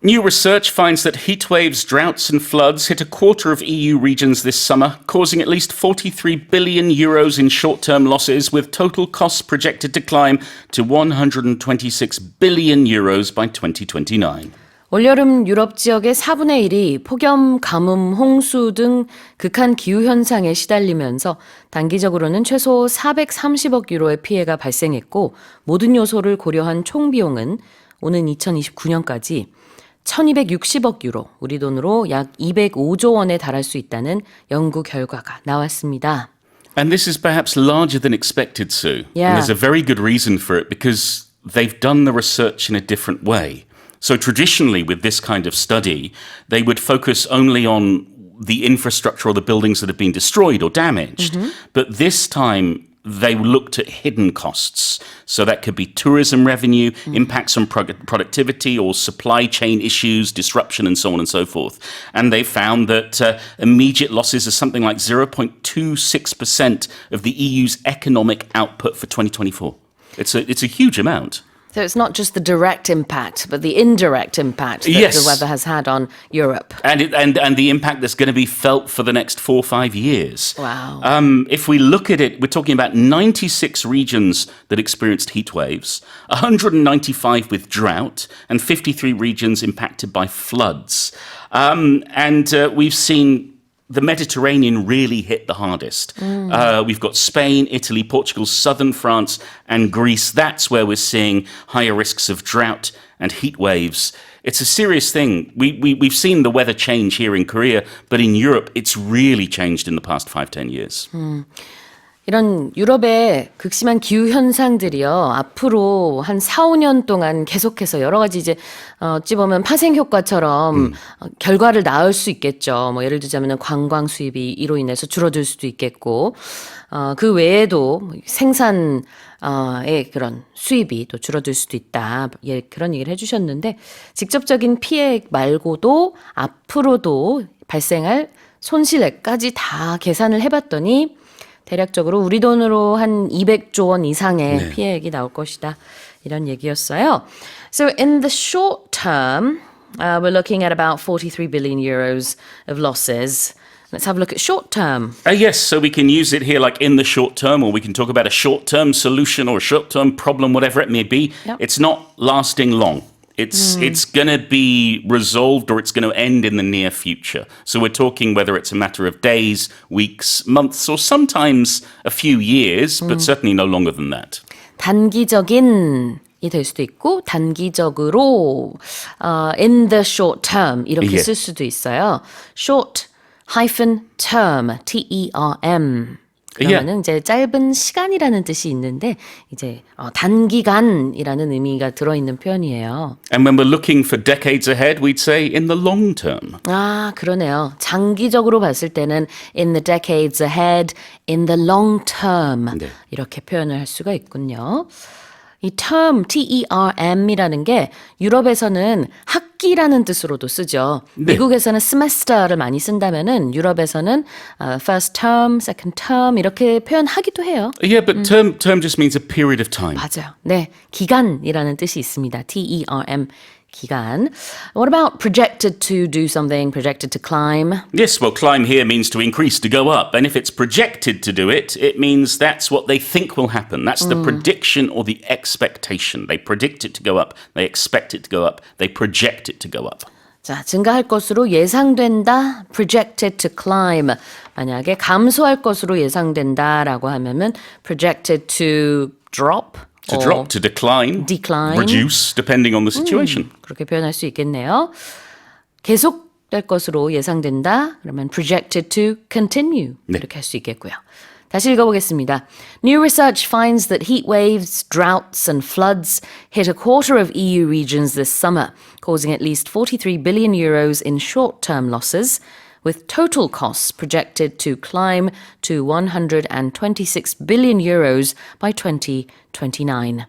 New research finds that heat waves, droughts and floods hit a quarter of EU regions this summer, causing at least 43 billion euros in short-term losses, with total costs projected to climb to 126 billion euros by 2029. 올여름 유럽 지역의 4분의 1이 폭염, 가뭄, 홍수 등 극한 기후현상에 시달리면서 단기적으로는 최소 430억 유로의 피해가 발생했고, 모든 요소를 고려한 총 비용은 오는 2029년까지 1260억 유로, 우리 돈으로 약 205조 원에 달할 수 있다는 연구 결과가 나왔습니다. And this is perhaps larger than expected, Sue. Yeah. And there's a very good reason for it, because they've done the research in a different way. So traditionally with this kind of study, they would focus only on the infrastructure or the buildings that have been destroyed or damaged. But this time, they looked at hidden costs. So that could be tourism revenue, impacts on productivity or supply chain issues, disruption and so on and so forth. And they found that immediate losses are something like 0.26% of the EU's economic output for 2024. It's a huge amount. So it's not just the direct impact, but the indirect impact that Yes. the weather has had on Europe. And the impact that's going to be felt for the next 4 or 5 years. Wow. If we look at it, we're talking about 96 regions that experienced heat waves, 195 with drought, and 53 regions impacted by floods. We've seen the Mediterranean really hit the hardest. We've got Spain, Italy, Portugal, southern France, and Greece. That's where we're seeing higher risks of drought and heat waves. It's a serious thing. We've seen the weather change here in Korea, but in Europe, it's really changed in the past 5-10 years. 이런 유럽의 극심한 기후 현상들이요, 앞으로 한 4-5년 동안 계속해서 여러 가지 이제 어찌 보면 파생 효과처럼 결과를 낳을 수 있겠죠. 뭐 예를 들자면은 관광 수입이 이로 인해서 줄어들 수도 있겠고, 그 외에도 생산 의 그런 수입이 또 줄어들 수도 있다. 예, 그런 얘기를 해주셨는데, 직접적인 피해 말고도 앞으로도 발생할 손실액까지 다 계산을 해봤더니 대략적으로 우리 돈으로 한 200조 원 이상의 피해액이 나올 것이다. 이런 얘기였어요. So in the short term, we're looking at about 43 billion euros of losses. Let's have a look at short term. Yes, so we can use it here like in the short term, or we can talk about a short-term solution or a short-term problem, whatever it may be. Yep. It's not lasting long. It's going to be resolved, or it's going to end in the near future. So we're talking whether it's a matter of days, weeks, months, or sometimes a few years, but certainly no longer than that. 단기적인 이 될 수도 있고, 단기적으로 in the short term 이렇게 쓸 수도 있어요. short term, T-E-R-M. 그러면은 이제 짧은 시간이라는 뜻이 있는데, 이제 단기간이라는 의미가 들어있는 표현이에요. And when we're looking for decades ahead, we'd say in the long term. 아, 그러네요. 장기적으로 봤을 때는 in the decades ahead, in the long term 네. 이렇게 표현을 할 수가 있군요. 이 term, T-E-R-M이라는 게 유럽에서는 학기라는 뜻으로도 쓰죠. 네. 미국에서는 semester를 많이 쓴다면은 유럽에서는 first term, second term 이렇게 표현하기도 해요. Yeah, but term just means a period of time. 맞아요. 네, 기간이라는 뜻이 있습니다. T-E-R-M, 기간. What about projected to do something, projected to climb? Yes, well, climb here means to increase, to go up. And if it's projected to do it, it means that's what they think will happen. That's the prediction or the expectation. They predict it to go up. They expect it to go up. They project it to go up. 자, 증가할 것으로 예상된다. projected to climb. 만약에 감소할 것으로 예상된다라고 하면은 projected to drop. To drop, to decline, reduce, depending on the situation. 그렇게 표현할 수 있겠네요. 계속될 것으로 예상된다. 그러면 projected to continue. 네. 이렇게 할 수 있겠고요. 다시 읽어보겠습니다. New research finds that heat waves, droughts and floods hit a quarter of EU regions this summer, causing at least 43 billion euros in short-term losses, with total costs projected to climb to 126 billion euros by 2029.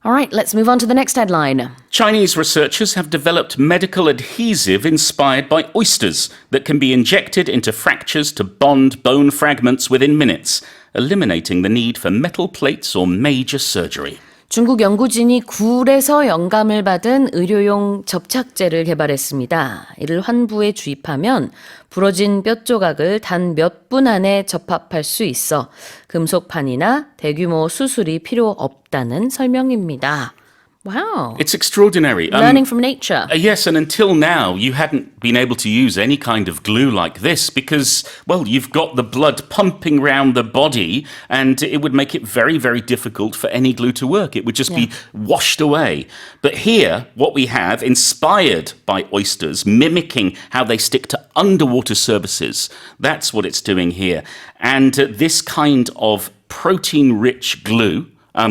All right, let's move on to the next headline. Chinese researchers have developed medical adhesive inspired by oysters that can be injected into fractures to bond bone fragments within minutes, eliminating the need for metal plates or major surgery. 중국 연구진이 굴에서 영감을 받은 의료용 접착제를 개발했습니다. 이를 환부에 주입하면 부러진 뼈 조각을 단 몇 분 안에 접합할 수 있어 금속판이나 대규모 수술이 필요 없다는 설명입니다. Wow. It's extraordinary. Learning from nature. Yes, and until now, you hadn't been able to use any kind of glue like this because, well, you've got the blood pumping around the body and it would make it very, very difficult for any glue to work. It would just be washed away. But here, what we have, inspired by oysters, mimicking how they stick to underwater surfaces, that's what it's doing here. And this kind of protein-rich glue,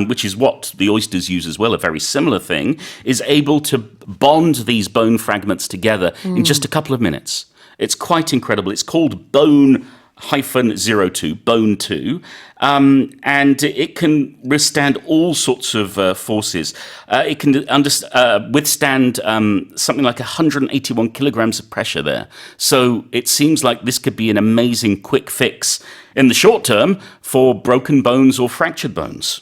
which is what the oysters use as well, a very similar thing, is able to bond these bone fragments together in just a couple of minutes. It's quite incredible. It's called bone-02, bone 2, and it can withstand all sorts of forces. It can withstand something like 181 kilograms of pressure there. So it seems like this could be an amazing quick fix in the short term for broken bones or fractured bones.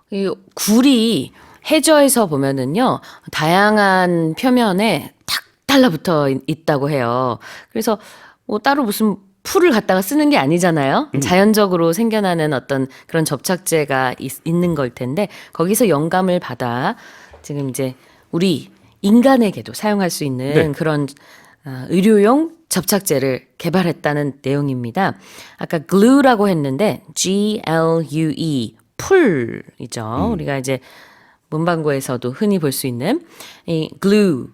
이 굴이 해저에서 보면은요, 다양한 표면에 탁 달라붙어 있다고 해요. 그래서 뭐 따로 무슨 풀을 갖다가 쓰는 게 아니잖아요. 자연적으로 생겨나는 어떤 그런 접착제가 있는 걸 텐데 거기서 영감을 받아 지금 이제 우리 인간에게도 사용할 수 있는 그런 의료용 접착제를 개발했다는 내용입니다. 아까 glue라고 했는데 Glue, 풀이죠. 우리가 이제 문방구에서도 흔히 볼 수 있는 이 glue.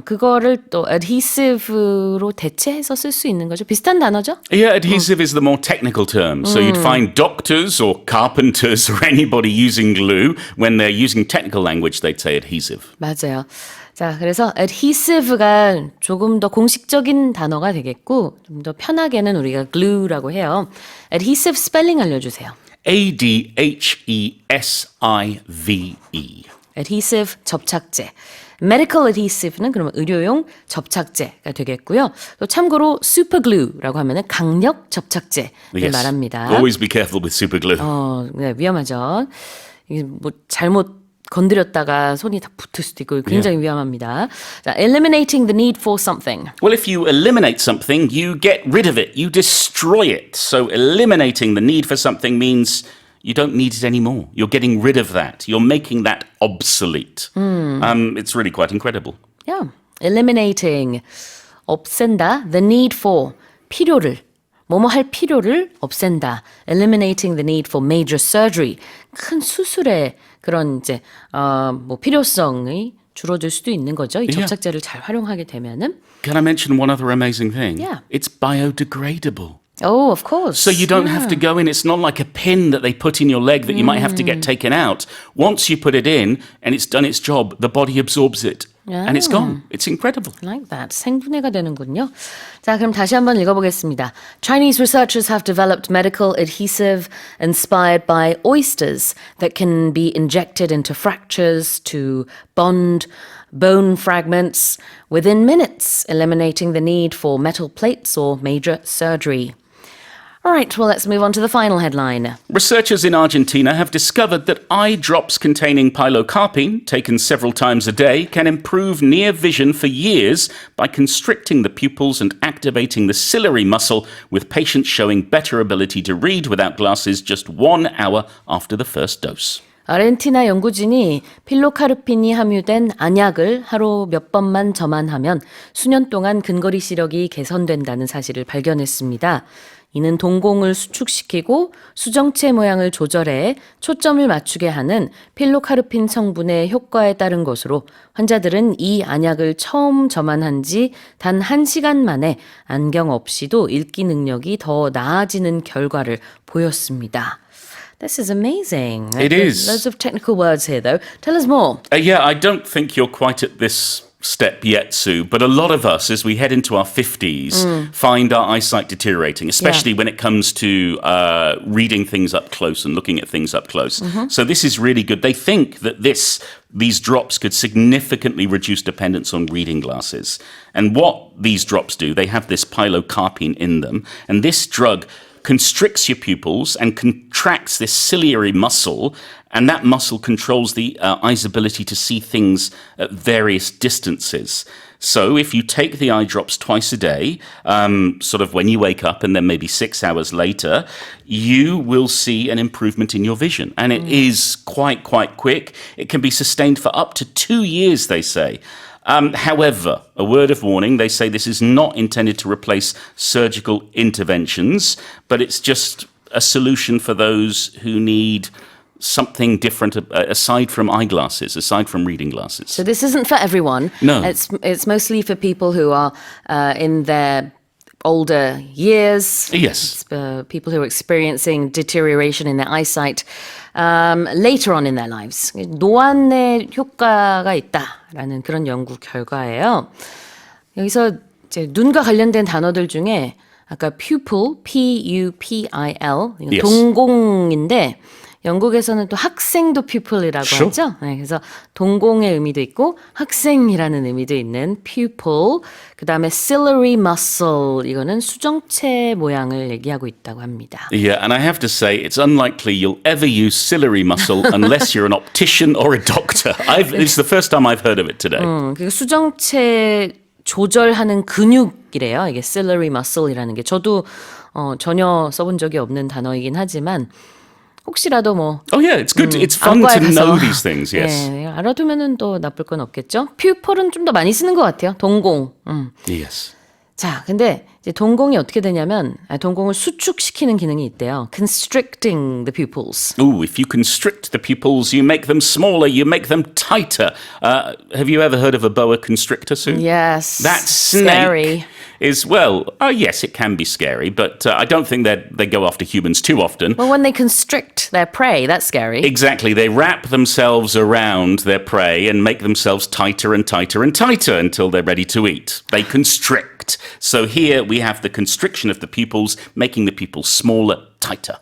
그거를 또 adhesive로 대체해서 쓸 수 있는 거죠. 비슷한 단어죠? Yeah, adhesive is the more technical term. So you'd find doctors or carpenters or anybody using glue. When they're using technical language, they'd say adhesive. 맞아요. 자, 그래서 adhesive가 조금 더 공식적인 단어가 되겠고 좀 더 편하게는 우리가 glue라고 해요. adhesive 스펠링 알려주세요. Adhesive. adhesive 접착제. medical adhesive는 그러면 의료용 접착제가 되겠고요. 또 참고로 superglue라고 하면은 강력 접착제를 말합니다. Always be careful with super glue. 네, 위험하죠. 이게 뭐 잘못 건드렸다가 손이 다 붙을 수도 있고 굉장히 위험합니다. 자, eliminating the need for something. Well, if you eliminate something, you get rid of it. You destroy it. So eliminating the need for something means you don't need it anymore. You're getting rid of that. You're making that obsolete. It's really quite incredible. Yeah. eliminating 없앤다. the need for 필요를 뭐뭐 할 필요를 없앤다. eliminating the need for major surgery. 큰 수술의 그런 이제 뭐 필요성이 줄어들 수도 있는 거죠. 이 접착제를 잘 활용하게 되면은. Can I mention one other amazing thing? Yeah. It's biodegradable. Oh, of course. So you don't have to go in. It's not like a pin that they put in your leg that you might have to get taken out. Once you put it in and it's done its job, the body absorbs it. And it's gone. It's incredible. Like that. 생분해가 되는군요. 자, 그럼 다시 한번 읽어보겠습니다. Chinese researchers have developed medical adhesive inspired by oysters that can be injected into fractures to bond bone fragments within minutes, eliminating the need for metal plates or major surgery. All right, well, let's move on to the final headline. Researchers in Argentina have discovered that eye drops containing pilocarpine, taken several times a day, can improve near vision for years by constricting the pupils and activating the ciliary muscle, with patients showing better ability to read without glasses just 1 hour after the first dose. 아르헨티나 연구진이 필로카르핀이 함유된 안약을 하루 몇 번만 점안하면 수년 동안 근거리 시력이 개선된다는 사실을 발견했습니다. 이는 동공을 수축시키고 수정체 모양을 조절해 초점을 맞추게 하는 필로카르핀 성분의 효과에 따른 것으로 환자들은 이 안약을 처음 점안한 지 단 1시간 만에 안경 없이도 읽기 능력이 더 나아지는 결과를 보였습니다. This is amazing. It is. Loads of technical words here, though. Tell us more. Yeah, I don't think you're quite at this step yet, Sue, but a lot of us, as we head into our 50s, find our eyesight deteriorating, especially when it comes to reading things up close and looking at things up close. So this is really good. They think that these drops could significantly reduce dependence on reading glasses. And what these drops do, they have this pilocarpine in them, and this drug constricts your pupils and contracts this ciliary muscle, and that muscle controls the eye's ability to see things at various distances. So if you take the eye drops twice a day, sort of when you wake up and then maybe 6 hours later, you will see an improvement in your vision. And it is quite quick. It can be sustained for up to 2 years, they say. However, a word of warning, they say this is not intended to replace surgical interventions, but it's just a solution for those who need something different aside from eyeglasses, aside from reading glasses. So this isn't for everyone. No. It's mostly for people who are in their older years. Yes. It's, people who are experiencing deterioration in their eyesight later on in their lives. 노안에 효과가 있다라는 그런 연구 결과예요. 여기서 이제 눈과 관련된 단어들 중에 아까 pupil, P-U-P-I-L, Yes. 동공인데 영국에서는 또 학생도 pupil이라고 Sure. 하죠. 네, 그래서 동공의 의미도 있고 학생이라는 의미도 있는 pupil. 그다음에 ciliary muscle 이거는 수정체 모양을 얘기하고 있다고 합니다. Yeah, and I have to say, it's unlikely you'll ever use ciliary muscle unless you're an optician or a doctor. It's the first time I've heard of it today. 그 수정체 조절하는 근육이래요. 이게 ciliary muscle이라는 게 저도 전혀 써본 적이 없는 단어이긴 하지만 혹시라도 뭐 Oh yeah, it's good. It's fun 안과에 to 가서 know these things. Yes. 네, 알아두면은 또 나쁠 건 없겠죠. pupil은 좀 더 많이 쓰는 것 같아요. 동공. Yes. 자, 근데 이제 동공이 어떻게 되냐면 동공을 수축시키는 기능이 있대요. Constricting the pupils. Ooh, if you constrict the pupils, you make them smaller, you make them tighter. Have you ever heard of a boa constrictor, Sue? Yes. That snake Scary. is, well, yes, it can be scary, but I don't think that they go after humans too often. Well, when they constrict their prey, that's scary. Exactly. They wrap themselves around their prey and make themselves tighter and tighter and tighter until they're ready to eat. They constrict. So here we have the constriction of the pupils, making the pupils smaller, tighter.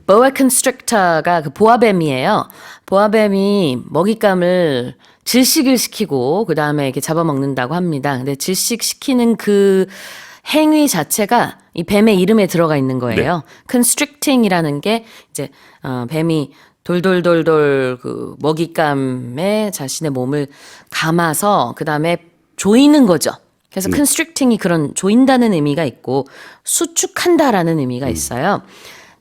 boa constrictor가 그 보아뱀이에요. 보아뱀이 먹잇감을 질식을 시키고 그 다음에 이렇게 잡아먹는다고 합니다. 근데 질식시키는 그 행위 자체가 이 뱀의 이름에 들어가 있는 거예요. constricting이라는 게 이제 뱀이 돌돌돌돌 그 먹잇감에 자신의 몸을 감아서 그 다음에 조이는 거죠. 그래서 constricting이 그런 조인다는 의미가 있고 수축한다라는 의미가 있어요.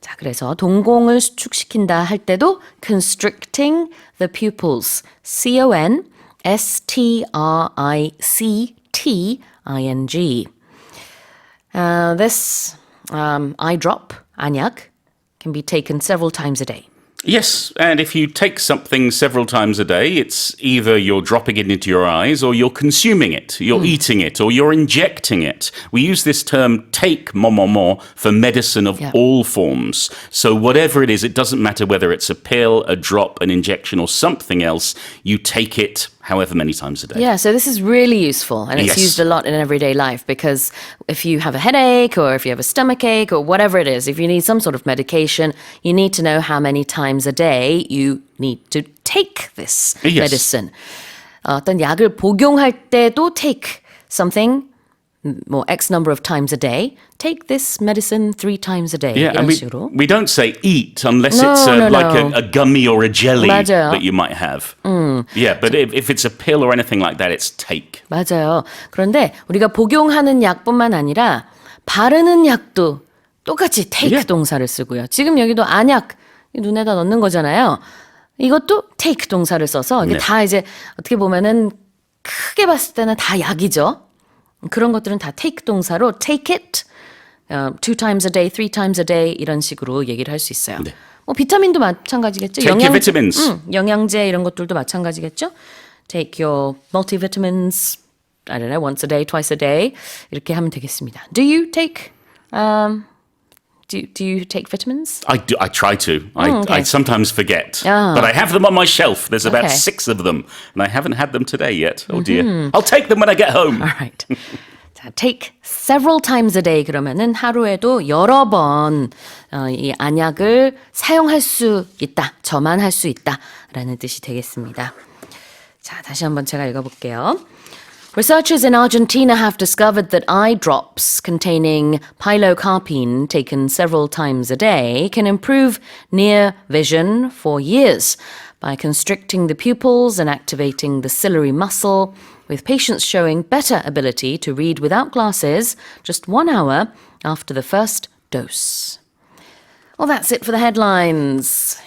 자, 그래서 동공을 수축시킨다 할 때도 constricting the pupils, C-O-N-S-T-R-I-C-T-I-N-G. This eye drop, 안약, can be taken several times a day. Yes, and if you take something several times a day, it's either you're dropping it into your eyes or you're consuming it, you're eating it, or you're injecting it. We use this term take momomo for medicine of all forms. So whatever it is, it doesn't matter whether it's a pill, a drop, an injection, or something else, you take it however many times a day. Yeah, so this is really useful and it's Yes. used a lot in everyday life because if you have a headache or if you have a stomach ache or whatever it is, if you need some sort of medication, you need to know how many times a day you need to take this Yes. medicine. 어떤 약을 복용할 때도 take something more X number of times a day. Take this medicine 3 times a day. Yeah, 이런 and 식으로. we don't say eat unless No, it's no, like no. a gummy or a jelly 맞아요. that you might have. Yeah, but if it's a pill or anything like that, it's take. 맞아요. 그런데 우리가 복용하는 약뿐만 아니라 바르는 약도 똑같이 take Yeah. 동사를 쓰고요. 지금 여기도 안약 눈에다 넣는 거잖아요. 이것도 take 동사를 써서 이게 네. 다 이제 어떻게 보면은 크게 봤을 때는 다 약이죠. 그런 것들은 다 take 동사로 take it 2 times a day, 3 times a day 이런 식으로 얘기를 할 수 있어요. 뭐 비타민도 마찬가지겠죠. Take your vitamins. 영양제 이런 것들도 마찬가지겠죠. Take your multivitamins, I don't know, once a day, twice a day 이렇게 하면 되겠습니다. Do you take do you take vitamins? I do. I try to. I sometimes forget, Ah. but I have them on my shelf. There's about Okay. 6 of them, and I haven't had them today yet. Oh dear! I'll take them when I get home. All right. 자, take several times a day 그러면은 하루에도 여러 번 이 안약을 사용할 수 있다, 저만할 수 있다라는 뜻이 되겠습니다. 자, 다시 한번 제가 읽어볼게요. Researchers in Argentina have discovered that eye drops containing pilocarpine taken several times a day can improve near vision for years by constricting the pupils and activating the ciliary muscle, with patients showing better ability to read without glasses just 1 hour after the first dose. Well, that's it for the headlines.